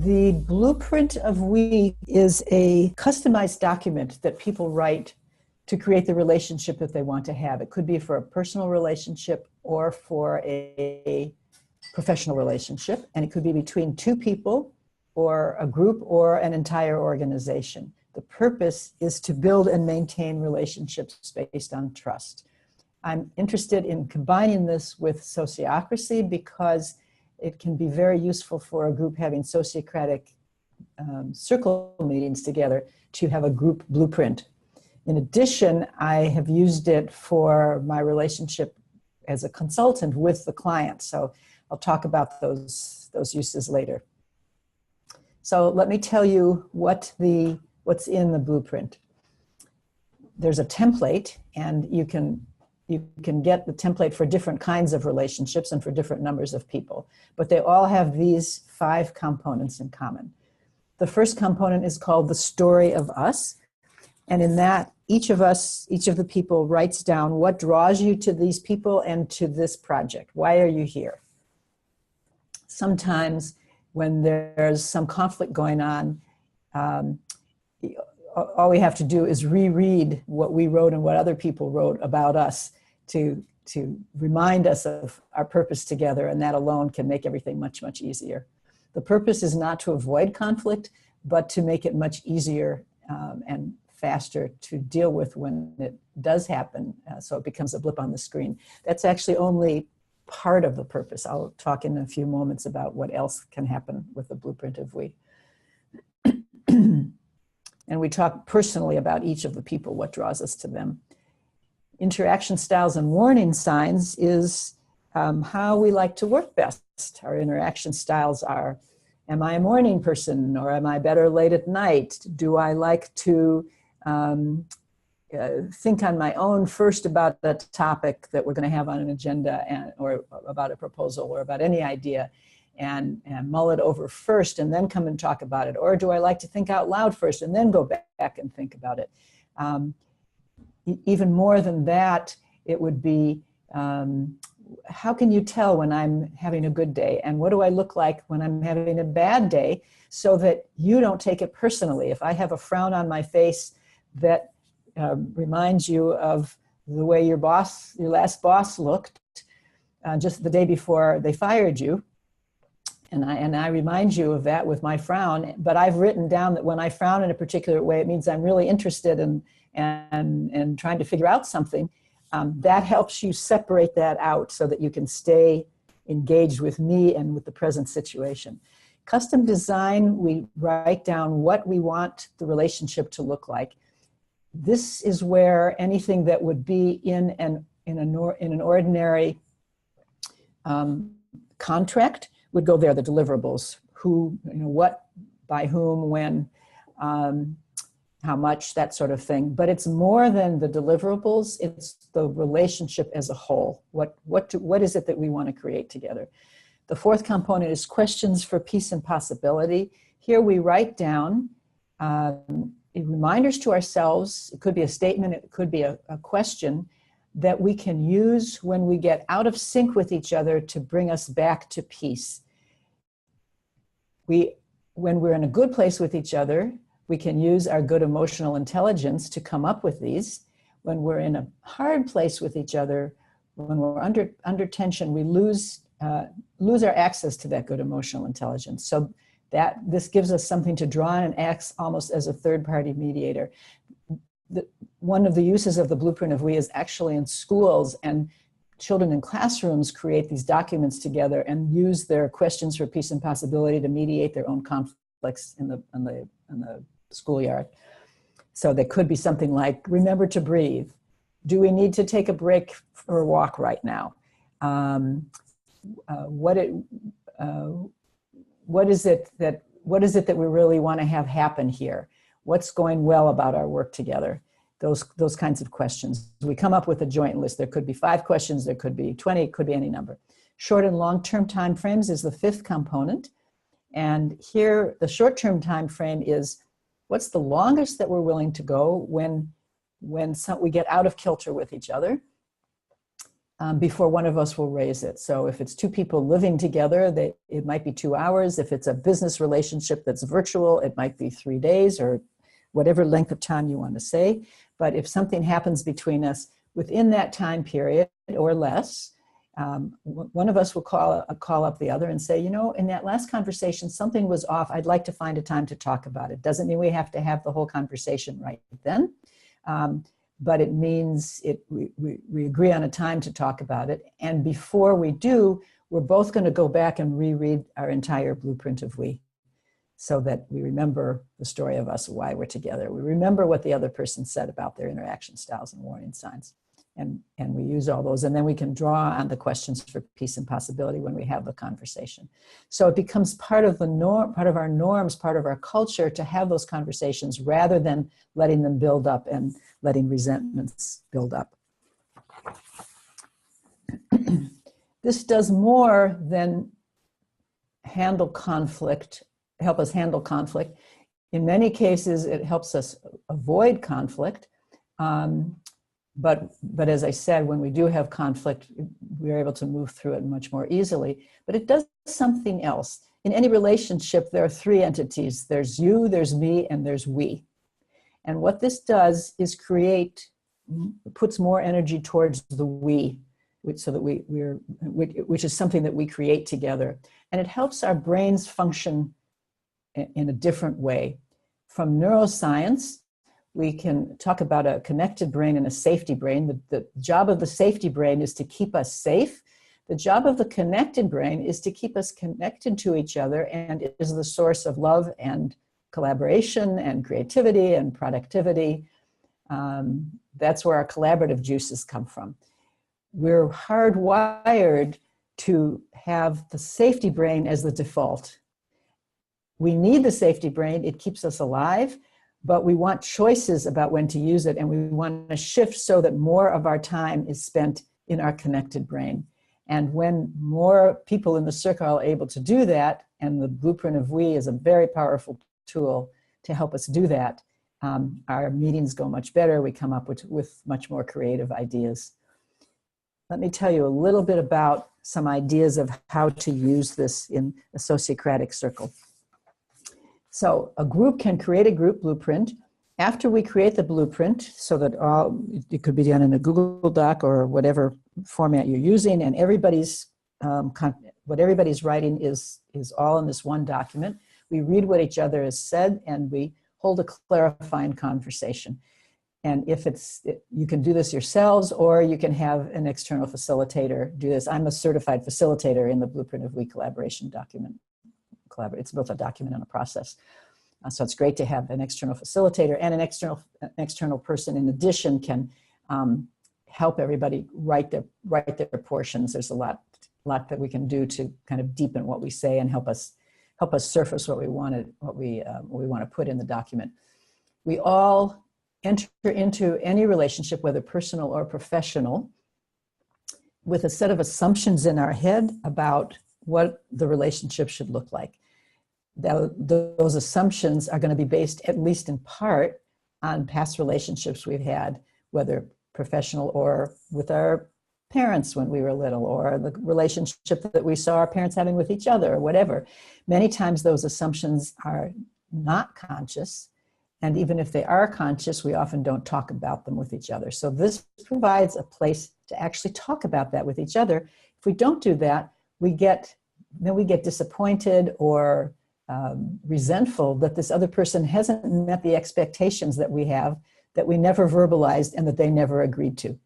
The blueprint of we is a customized document that people write to create the relationship that they want to have. It could be for a personal relationship or for a professional relationship, and it could be between two people or a group or an entire organization. The purpose is to build and maintain relationships based on trust. I'm interested in combining this with sociocracy because it can be very useful for a group having sociocratic circle meetings together to have a group blueprint. In addition, I have used it for my relationship as a consultant with the client. So I'll talk about those uses later. So let me tell you what's in the blueprint. There's a template, and you can get the template for different kinds of relationships and for different numbers of people, but they all have these 5 components in common. The first component is called the story of us, and in that, each of the people writes down what draws you to these people and to this project. Why are you here? Sometimes when there's some conflict going on, all we have to do is reread what we wrote and what other people wrote about us to remind us of our purpose together, and that alone can make everything much, much easier. The purpose is not to avoid conflict, but to make it much easier and faster to deal with when it does happen, so it becomes a blip on the screen. That's actually only part of the purpose. I'll talk in a few moments about what else can happen with the blueprint of we. And we talk personally about each of the people, what draws us to them. Interaction styles and warning signs is how we like to work best. Our interaction styles are, am I a morning person, or am I better late at night? Do I like to think on my own first about the topic that we're going to have on an agenda, or about a proposal, or about any idea, and mull it over first and then come and talk about it? Or do I like to think out loud first and then go back and think about it? Even more than that, it would be, how can you tell when I'm having a good day? And what do I look like when I'm having a bad day, so that you don't take it personally? If I have a frown on my face that reminds you of the way your last boss looked just the day before they fired you, and I remind you of that with my frown, but I've written down that when I frown in a particular way, it means I'm really interested in and trying to figure out something. That helps you separate that out so that you can stay engaged with me and with the present situation. Custom design, we write down what we want the relationship to look like. This is where anything that would be in an ordinary contract would go there. The deliverables, who, what, by whom, when, how much, that sort of thing. But it's more than the deliverables, it's the relationship as a whole. What is it that we want to create together? The fourth component is questions for peace and possibility. Here we write down reminders to ourselves. It could be a statement, it could be a question that we can use when we get out of sync with each other to bring us back to peace. When we're in a good place with each other, we can use our good emotional intelligence to come up with these. When we're in a hard place with each other, when we're under tension, we lose our access to that good emotional intelligence. So this gives us something to draw on and acts almost as a third-party mediator. One of the uses of the blueprint of we is actually in schools, and children in classrooms create these documents together and use their questions for peace and possibility to mediate their own conflicts in the schoolyard. So there could be something like, remember to breathe. Do we need to take a break for a walk right now? What is it that we really want to have happen here? What's going well about our work together? Those kinds of questions. We come up with a joint list. There could be 5 questions, there could be 20, it could be any number. Short and long-term time frames is the 5th component. And here, the short-term time frame is, what's the longest that we're willing to go when we get out of kilter with each other? before one of us will raise it. So if it's two people living together, it might be 2 hours. If it's a business relationship that's virtual, it might be 3 days or whatever length of time you want to say. But if something happens between us within that time period or less, one of us will call up the other and say, you know, in that last conversation, something was off. I'd like to find a time to talk about it. Doesn't mean we have to have the whole conversation right then, but it means we agree on a time to talk about it. And before we do, we're both going to go back and reread our entire blueprint of we, so that we remember the story of us, why we're together. We remember what the other person said about their interaction styles and warning signs. And we use all those, and then we can draw on the questions for peace and possibility when we have the conversation. So it becomes part of the norm, part of our norms, part of our culture to have those conversations rather than letting them build up and letting resentments build up. This does more than handle conflict, help us handle conflict. In many cases, it helps us avoid conflict. But as I said, when we do have conflict, we're able to move through it much more easily. But it does something else. In any relationship, there are three entities. There's you, there's me, and there's we. And what this does is puts more energy towards the we, so that which is something that we create together. And it helps our brains function in a different way. From neuroscience, we can talk about a connected brain and a safety brain. The job of the safety brain is to keep us safe. The job of the connected brain is to keep us connected to each other, and it is the source of love and collaboration and creativity and productivity. That's where our collaborative juices come from. We're hardwired to have the safety brain as the default. We need the safety brain. It keeps us alive. But we want choices about when to use it, and we want to shift so that more of our time is spent in our connected brain. And when more people in the circle are able to do that, and the blueprint of we is a very powerful tool to help us do that, our meetings go much better. We come up with much more creative ideas. Let me tell you a little bit about some ideas of how to use this in a sociocratic circle. So a group can create a group blueprint. After we create the blueprint, so that it could be done in a Google Doc or whatever format you're using, and what everybody's writing is all in this one document. We read what each other has said, and we hold a clarifying conversation. And you can do this yourselves, or you can have an external facilitator do this. I'm a certified facilitator in the Blueprint of We collaboration document. It's both a document and a process. So it's great to have an external facilitator, and an external person in addition can help everybody write their portions. There's a lot that we can do to kind of deepen what we say and help us surface what we want to put in the document. We all enter into any relationship, whether personal or professional, with a set of assumptions in our head about what the relationship should look like. Those assumptions are going to be based, at least in part, on past relationships we've had, whether professional or with our parents when we were little, or the relationship that we saw our parents having with each other, or whatever. Many times those assumptions are not conscious, and even if they are conscious, we often don't talk about them with each other. So this provides a place to actually talk about that with each other. If we don't do that, we get disappointed or resentful that this other person hasn't met the expectations that we have, that we never verbalized and that they never agreed to.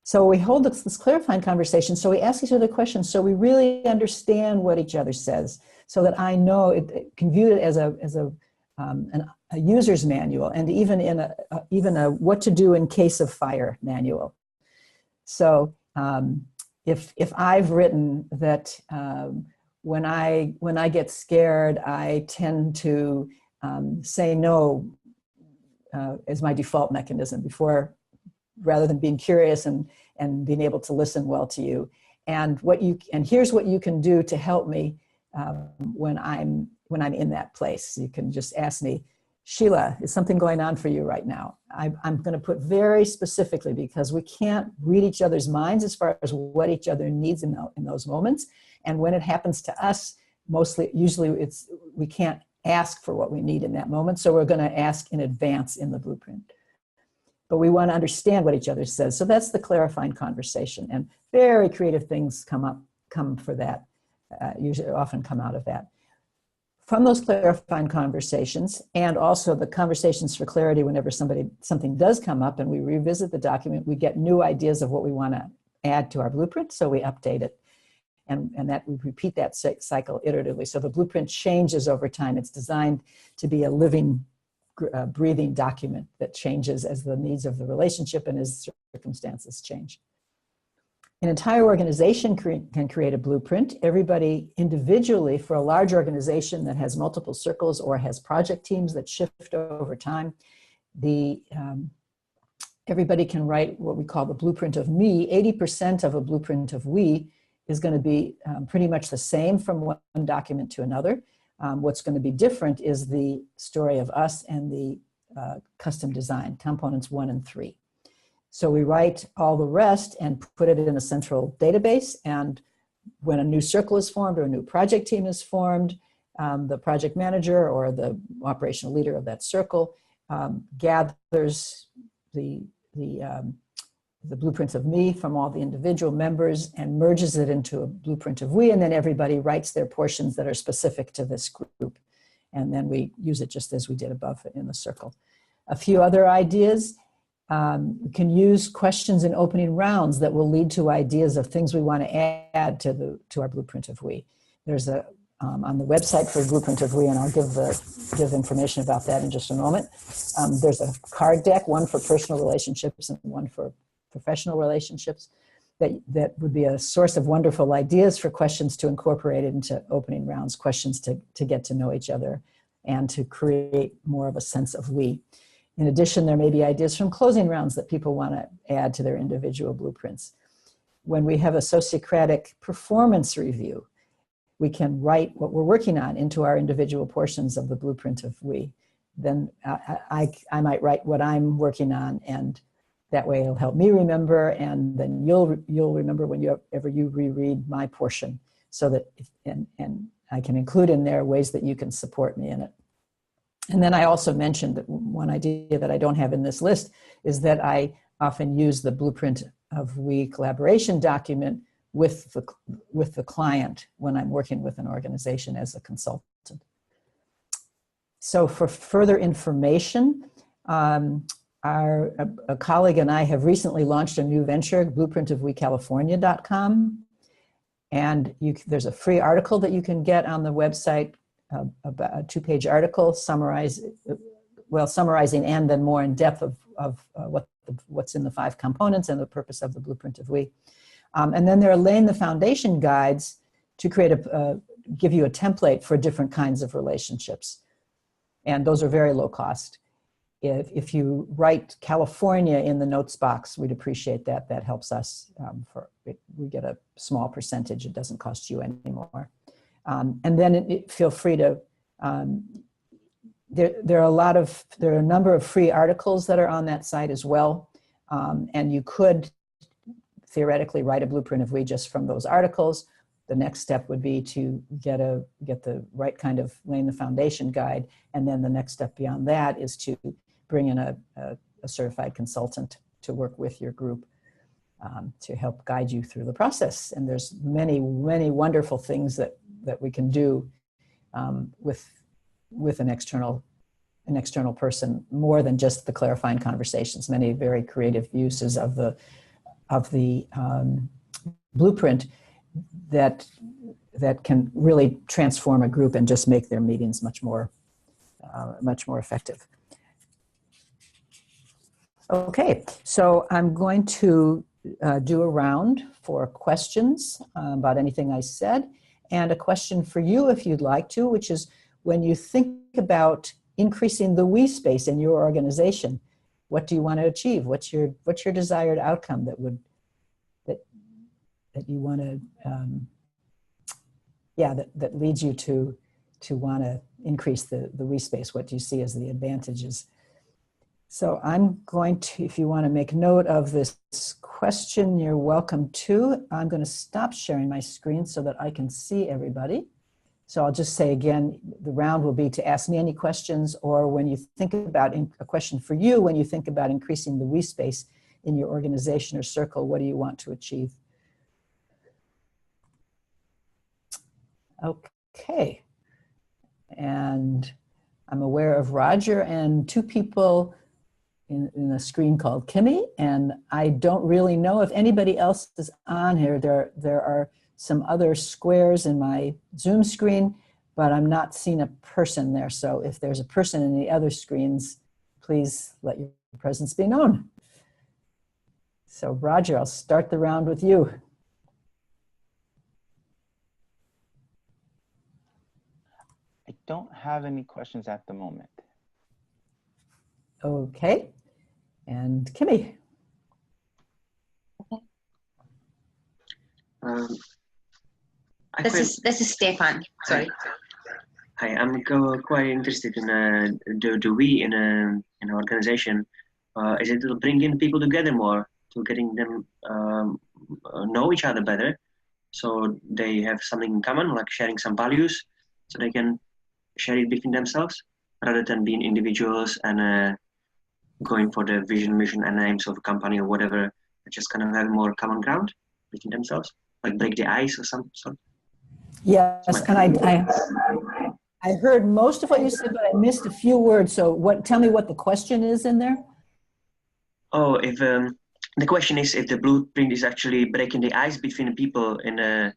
So we hold this clarifying conversation. So we ask each other questions so we really understand what each other says, so that I know it can view it as a user's manual, and even a what to do in case of fire manual. So if I've written that when I get scared, I tend to say no as my default mechanism rather than being curious and being able to listen well to you. And here's what you can do to help me when I'm in that place. You can just ask me, Sheella, is something going on for you right now? I'm going to put very specifically, because we can't read each other's minds as far as what each other needs in those moments. And when it happens to us, usually we can't ask for what we need in that moment. So we're going to ask in advance in the blueprint. But we want to understand what each other says. So that's the clarifying conversation. And very creative things come for that, usually often come out of that. From those clarifying conversations, and also the conversations for clarity whenever something does come up and we revisit the document, we get new ideas of what we want to add to our blueprint, so we update it. And that we repeat that cycle iteratively. So the blueprint changes over time. It's designed to be a living, breathing document that changes as the needs of the relationship and as circumstances change. An entire organization can create a blueprint. Everybody individually, for a large organization that has multiple circles or has project teams that shift over time, everybody can write what we call the blueprint of me. 80% of a blueprint of we is going to be pretty much the same from one document to another. What's going to be different is the story of us and the custom design, components 1 and 3. So we write all the rest and put it in a central database. And when a new circle is formed or a new project team is formed, the project manager or the operational leader of that circle gathers the blueprints of me from all the individual members and merges it into a blueprint of we, and then everybody writes their portions that are specific to this group. And then we use it just as we did above in the circle. A few other ideas. We can use questions in opening rounds that will lead to ideas of things we want to add to our blueprint of we. There's on the website for Blueprint of We, and I'll give information about that in just a moment. There's a card deck, one for personal relationships and one for professional relationships, that would be a source of wonderful ideas for questions to incorporate into opening rounds, questions to get to know each other and to create more of a sense of we. In addition, there may be ideas from closing rounds that people want to add to their individual blueprints. When we have a Sociocratic performance review, we can write what we're working on into our individual portions of the blueprint of we. Then I might write what I'm working on, and that way it'll help me remember, and then you'll remember whenever you reread my portion, so that and I can include in there ways that you can support me in it. And then I also mentioned that one idea that I don't have in this list is that I often use the blueprint of we collaboration document with the client when I'm working with an organization as a consultant. So for further information, a colleague and I have recently launched a new venture, blueprintofwecalifornia.com. And there's a free article that you can get on the website, about a 2-page article summarizing and then more in depth of what's in the 5 components and the purpose of the blueprint of we. And then there are laying the foundation guides to create give you a template for different kinds of relationships. And those are very low cost. If you write California in the notes box, we'd appreciate that. That helps us. We get a small percentage. It doesn't cost you anymore. And then feel free to, there are a number of free articles that are on that site as well. And you could theoretically write a blueprint of we just from those articles. The next step would be to get the right kind of laying the foundation guide. And then the next step beyond that is to bring in a certified consultant to work with your group to help guide you through the process. And there's many, many wonderful things that we can do with an external person, more than just the clarifying conversations. Many very creative uses of the blueprint that can really transform a group and just make their meetings much more effective. Okay, so I'm going to do a round for questions about anything I said, and a question for you if you'd like to, which is, when you think about increasing the we space in your organization, what do you want to achieve? What's your desired outcome that you want to, that leads you to to want to increase the we space? What do you see as the advantages? So I'm going to, if you want to make note of this question, you're welcome to. I'm going to stop sharing my screen so that I can see everybody. So I'll just say again, the round will be to ask me any questions, or when you think about a question for you, when you think about increasing the we space in your organization or circle, what do you want to achieve? Okay. And I'm aware of Roger and two people in a screen called Kimmy, and I don't really know if anybody else is on here. There are some other squares in my Zoom screen, but I'm not seeing a person there. So if there's a person in the other screens, please let your presence be known. So Roger, I'll start the round with you. I don't have any questions at the moment. Okay. And Kimmy. This is Stefan. Sorry. Hi, I'm quite interested in the we in an organization. Is it to bring in people together more, to getting them know each other better, so they have something in common, like sharing some values, so they can share it between themselves, rather than being individuals and going for the vision, mission, and aims of a company or whatever. Just kind of have more common ground between themselves, like break the ice or some sort. Yes, and I heard most of what you said, but I missed a few words. So tell me what the question is in there. Oh, if the question is if the blueprint is actually breaking the ice between the people in an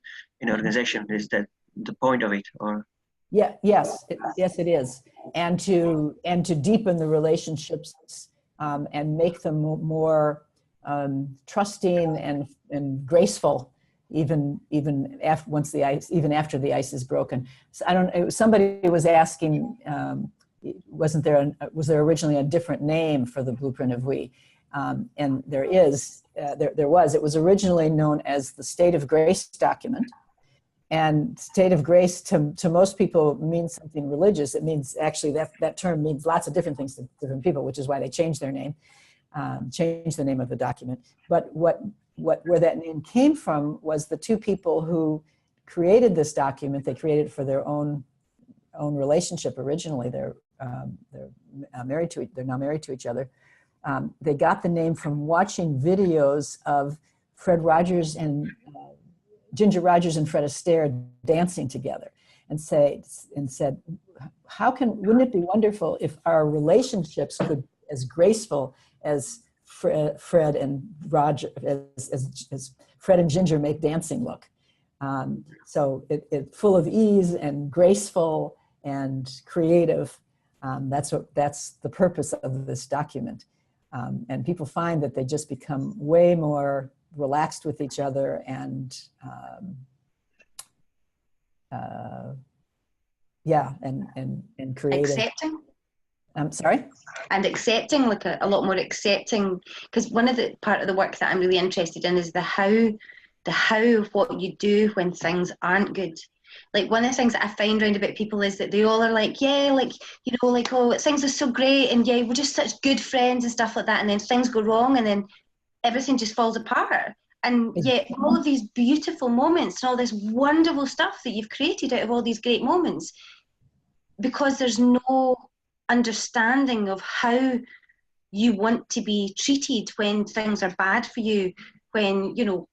organization, is that the point of it, or? Yeah, yes, it is, and to deepen the relationships and make them more trusting and graceful, even after the ice is broken. So somebody was asking, was there originally a different name for the blueprint of we? And there was. It was originally known as the State of Grace document. And state of grace to most people means something religious. It means actually that term means lots of different things to different people, which is why they changed their name, changed the name of the document. But where that name came from was the two people who created this document. They created it for their own relationship originally. They're now married to each other. They got the name from watching videos of Fred Rogers and Ginger Rogers and Fred Astaire dancing together, and said, wouldn't it be wonderful if our relationships could be as graceful as Fred and Roger, as Fred and Ginger make dancing look. So it full of ease and graceful and creative. That's the purpose of this document. And people find that they just become way more relaxed with each other and creative. Accepting. I'm sorry? And accepting, like a lot more accepting, because one of the part of the work that I'm really interested in is the how of what you do when things aren't good. Like one of the things that I find around about people is that they all are like, yeah, like, you know, like, oh, things are so great and yeah, we're just such good friends and stuff like that, and then things go wrong and then everything just falls apart. And yet all of these beautiful moments and all this wonderful stuff that you've created out of all these great moments, because there's no understanding of how you want to be treated when things are bad for you, when, you know,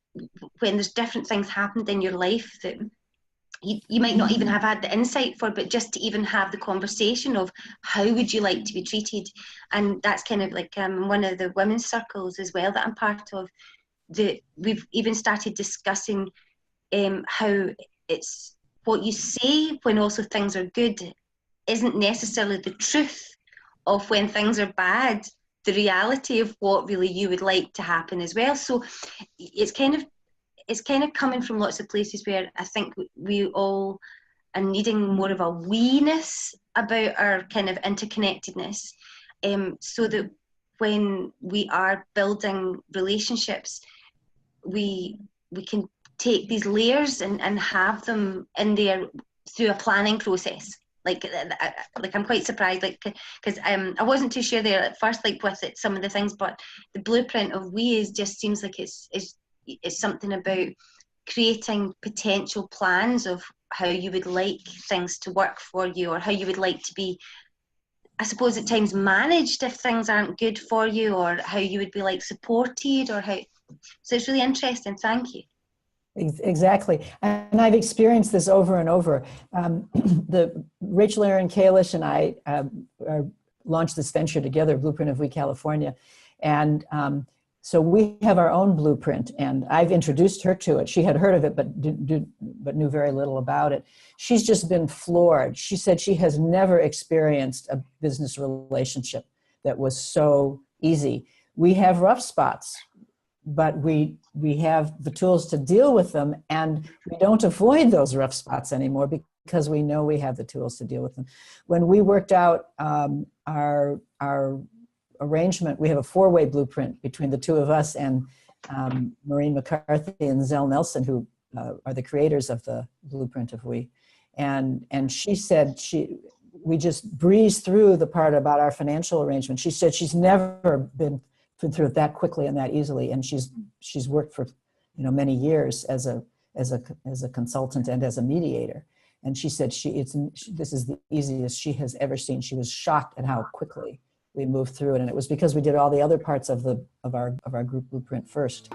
when there's different things happened in your life that you might not even have had the insight for, but just to even have the conversation of how would you like to be treated. And that's kind of like one of the women's circles as well that I'm part of. We've even started discussing how it's what you say when also things are good isn't necessarily the truth of when things are bad, the reality of what really you would like to happen as well. So it's kind of coming from lots of places where I think we all are needing more of a we-ness about our kind of interconnectedness, so that when we are building relationships, we can take these layers and have them in there through a planning process. Like I'm quite surprised, like, because I wasn't too sure there at first, like with it, some of the things, but the blueprint of we is just seems like it's something about creating potential plans of how you would like things to work for you, or how you would like to be, I suppose, at times managed if things aren't good for you, or how you would be like supported, or how. So it's really interesting. Thank you. Exactly. And I've experienced this over and over. The Rachel Aaron Kalish and I launched this venture together, Blueprint of We California. And so we have our own blueprint, and I've introduced her to it. She had heard of it, but knew very little about it. She's just been floored. She said she has never experienced a business relationship that was so easy. We have rough spots, but we have the tools to deal with them, and we don't avoid those rough spots anymore because we know we have the tools to deal with them. When we worked out our arrangement, we have a four-way blueprint between the two of us and Maureen McCarthy and Zell Nelson, who are the creators of the Blueprint of We. And she said we just breezed through the part about our financial arrangement. She said she's never been through it that quickly and that easily, and she's worked for many years as a consultant and as a mediator. And she said this is the easiest she has ever seen. She was shocked at how quickly we moved through it, and it was because we did all the other parts of our group blueprint first.